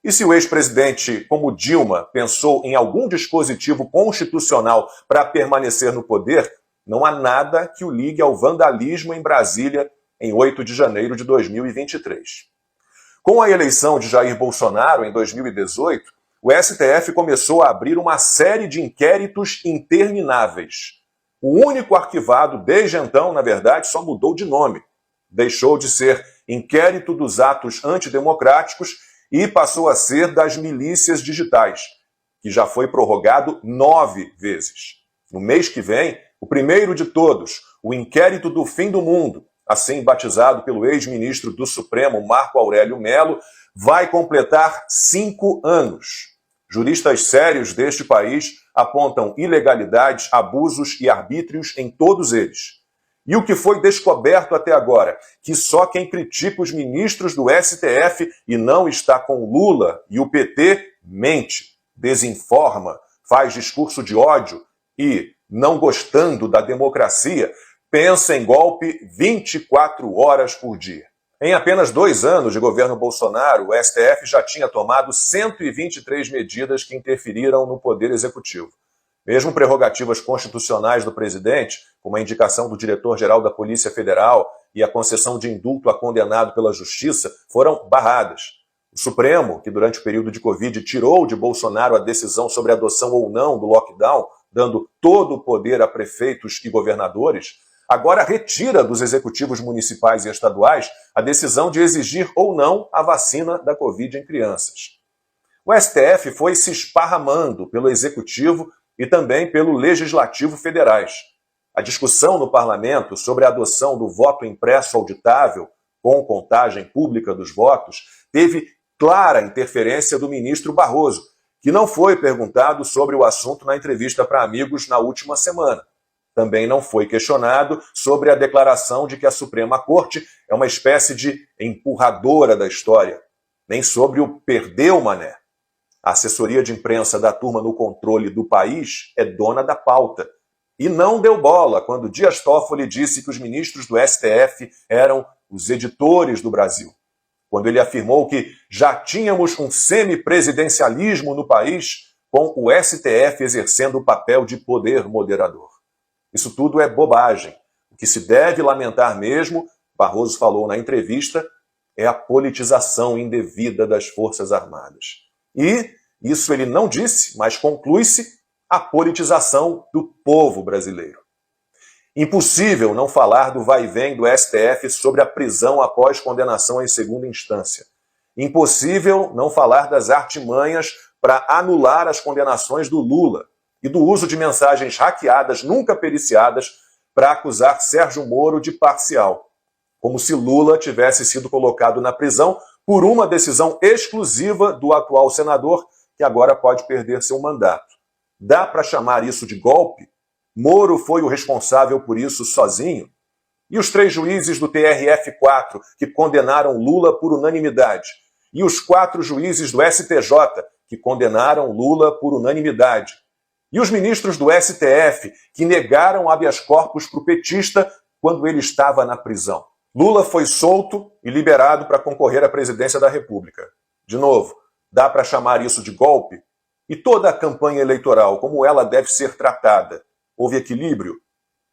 E se o ex-presidente, como Dilma, pensou em algum dispositivo constitucional para permanecer no poder, não há nada que o ligue ao vandalismo em Brasília em 8 de janeiro de 2023. Com a eleição de Jair Bolsonaro em 2018, o STF começou a abrir uma série de inquéritos intermináveis. O único arquivado desde então, na verdade, só mudou de nome. Deixou de ser Inquérito dos Atos Antidemocráticos e passou a ser das Milícias Digitais, que já foi prorrogado 9 vezes. No mês que vem, o primeiro de todos, o Inquérito do Fim do Mundo, assim batizado pelo ex-ministro do Supremo, Marco Aurélio Mello, vai completar 5 anos. Juristas sérios deste país apontam ilegalidades, abusos e arbítrios em todos eles. E o que foi descoberto até agora? Que só quem critica os ministros do STF e não está com Lula e o PT mente, desinforma, faz discurso de ódio e, não gostando da democracia, pensa em golpe 24 horas por dia. Em apenas 2 anos de governo Bolsonaro, o STF já tinha tomado 123 medidas que interferiram no poder executivo. Mesmo prerrogativas constitucionais do presidente, como a indicação do diretor-geral da Polícia Federal e a concessão de indulto a condenado pela Justiça, foram barradas. O Supremo, que durante o período de Covid tirou de Bolsonaro a decisão sobre a adoção ou não do lockdown, dando todo o poder a prefeitos e governadores, agora retira dos executivos municipais e estaduais a decisão de exigir ou não a vacina da Covid em crianças. O STF foi se esparramando pelo Executivo e também pelo Legislativo federais. A discussão no parlamento sobre a adoção do voto impresso auditável, com contagem pública dos votos, teve clara interferência do ministro Barroso, que não foi perguntado sobre o assunto na entrevista para amigos na última semana. Também não foi questionado sobre a declaração de que a Suprema Corte é uma espécie de empurradora da história, nem sobre o perdeu, mané. A assessoria de imprensa da turma no controle do país é dona da pauta. E não deu bola quando Dias Toffoli disse que os ministros do STF eram os editores do Brasil. Quando ele afirmou que já tínhamos um semipresidencialismo no país, com o STF exercendo o papel de poder moderador. Isso tudo é bobagem. O que se deve lamentar mesmo, Barroso falou na entrevista, é a politização indevida das Forças Armadas. E, isso ele não disse, mas conclui-se, a politização do povo brasileiro. Impossível não falar do vai-vem do STF sobre a prisão após condenação em segunda instância. Impossível não falar das artimanhas para anular as condenações do Lula e do uso de mensagens hackeadas, nunca periciadas, para acusar Sérgio Moro de parcial. Como se Lula tivesse sido colocado na prisão por uma decisão exclusiva do atual senador, que agora pode perder seu mandato. Dá para chamar isso de golpe? Moro foi o responsável por isso sozinho? E os 3 juízes do TRF4 que condenaram Lula por unanimidade? E os 4 juízes do STJ que condenaram Lula por unanimidade? E os ministros do STF que negaram habeas corpus para o petista quando ele estava na prisão? Lula foi solto e liberado para concorrer à presidência da República. De novo, dá para chamar isso de golpe? E toda a campanha eleitoral, como ela deve ser tratada? Houve equilíbrio?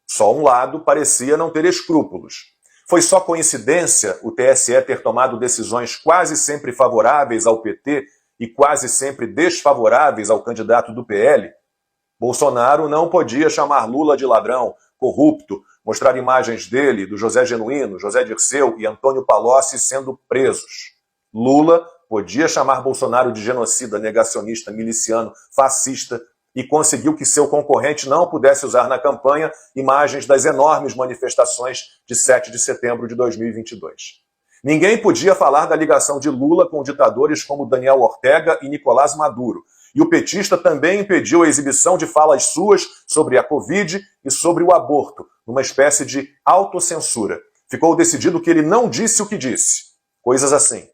Só um lado parecia não ter escrúpulos. Foi só coincidência o TSE ter tomado decisões quase sempre favoráveis ao PT e quase sempre desfavoráveis ao candidato do PL? Bolsonaro não podia chamar Lula de ladrão, corrupto, mostrar imagens dele, do José Genuíno, José Dirceu e Antônio Palocci sendo presos. Lula podia chamar Bolsonaro de genocida, negacionista, miliciano, fascista e conseguiu que seu concorrente não pudesse usar na campanha imagens das enormes manifestações de 7 de setembro de 2022. Ninguém podia falar da ligação de Lula com ditadores como Daniel Ortega e Nicolás Maduro. E o petista também impediu a exibição de falas suas sobre a Covid e sobre o aborto, numa espécie de autocensura. Ficou decidido que ele não disse o que disse. Coisas assim.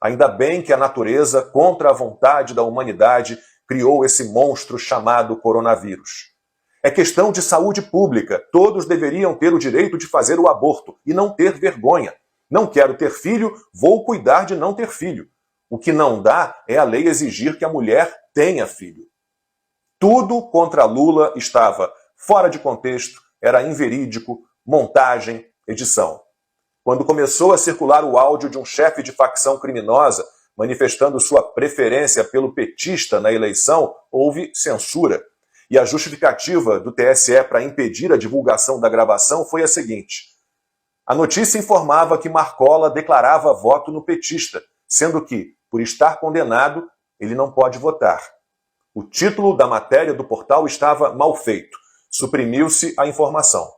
Ainda bem que a natureza, contra a vontade da humanidade, criou esse monstro chamado coronavírus. É questão de saúde pública. Todos deveriam ter o direito de fazer o aborto e não ter vergonha. Não quero ter filho, vou cuidar de não ter filho. O que não dá é a lei exigir que a mulher tenha filho. Tudo contra Lula estava fora de contexto, era inverídico, montagem, edição. Quando começou a circular o áudio de um chefe de facção criminosa manifestando sua preferência pelo petista na eleição, houve censura. E a justificativa do TSE para impedir a divulgação da gravação foi a seguinte: a notícia informava que Marcola declarava voto no petista, sendo que, por estar condenado, ele não pode votar. O título da matéria do portal estava mal feito. Suprimiu-se a informação.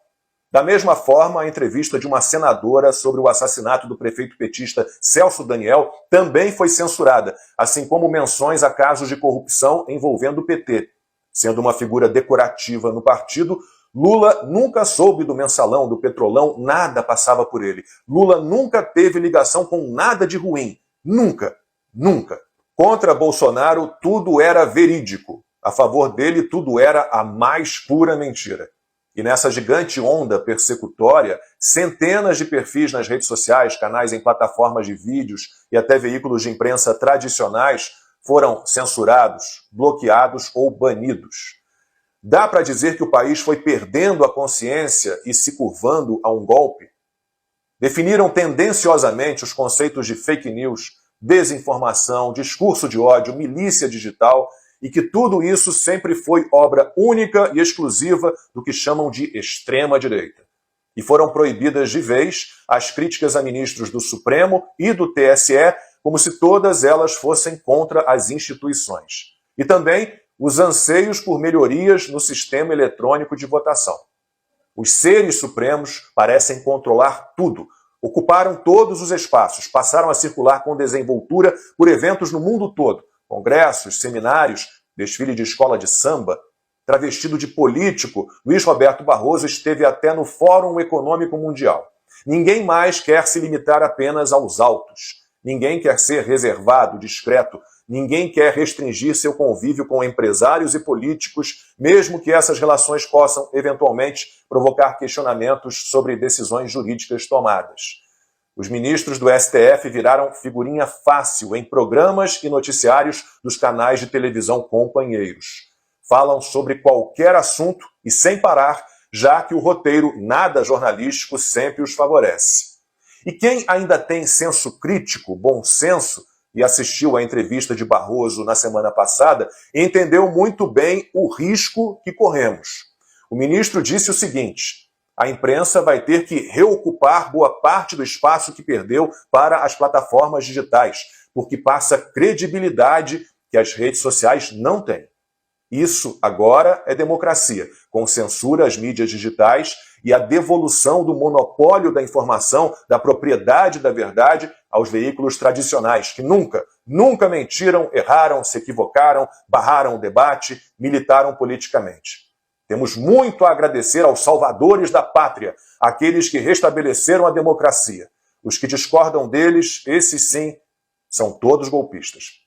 Da mesma forma, a entrevista de uma senadora sobre o assassinato do prefeito petista Celso Daniel também foi censurada, assim como menções a casos de corrupção envolvendo o PT. Sendo uma figura decorativa no partido, Lula nunca soube do mensalão, do petrolão, nada passava por ele. Lula nunca teve ligação com nada de ruim. Nunca, nunca. Contra Bolsonaro, tudo era verídico. A favor dele, tudo era a mais pura mentira. E nessa gigante onda persecutória, centenas de perfis nas redes sociais, canais em plataformas de vídeos e até veículos de imprensa tradicionais foram censurados, bloqueados ou banidos. Dá para dizer que o país foi perdendo a consciência e se curvando a um golpe? Definiram tendenciosamente os conceitos de fake news, desinformação, discurso de ódio, milícia digital, e que tudo isso sempre foi obra única e exclusiva do que chamam de extrema-direita. E foram proibidas de vez as críticas a ministros do Supremo e do TSE, como se todas elas fossem contra as instituições. E também os anseios por melhorias no sistema eletrônico de votação. Os seres supremos parecem controlar tudo. Ocuparam todos os espaços, passaram a circular com desenvoltura por eventos no mundo todo. Congressos, seminários, desfile de escola de samba. Travestido de político, Luiz Roberto Barroso esteve até no Fórum Econômico Mundial. Ninguém mais quer se limitar apenas aos autos. Ninguém quer ser reservado, discreto. Ninguém quer restringir seu convívio com empresários e políticos, mesmo que essas relações possam, eventualmente, provocar questionamentos sobre decisões jurídicas tomadas. Os ministros do STF viraram figurinha fácil em programas e noticiários dos canais de televisão companheiros. Falam sobre qualquer assunto e sem parar, já que o roteiro nada jornalístico sempre os favorece. E quem ainda tem senso crítico, bom senso, e assistiu à entrevista de Barroso na semana passada, entendeu muito bem o risco que corremos. O ministro disse o seguinte: a imprensa vai ter que reocupar boa parte do espaço que perdeu para as plataformas digitais, porque passa credibilidade que as redes sociais não têm. Isso agora é democracia, com censura às mídias digitais e a devolução do monopólio da informação, da propriedade da verdade aos veículos tradicionais, que nunca mentiram, erraram, se equivocaram, barraram o debate, militaram politicamente. Temos muito a agradecer aos salvadores da pátria, aqueles que restabeleceram a democracia. Os que discordam deles, esses sim, são todos golpistas.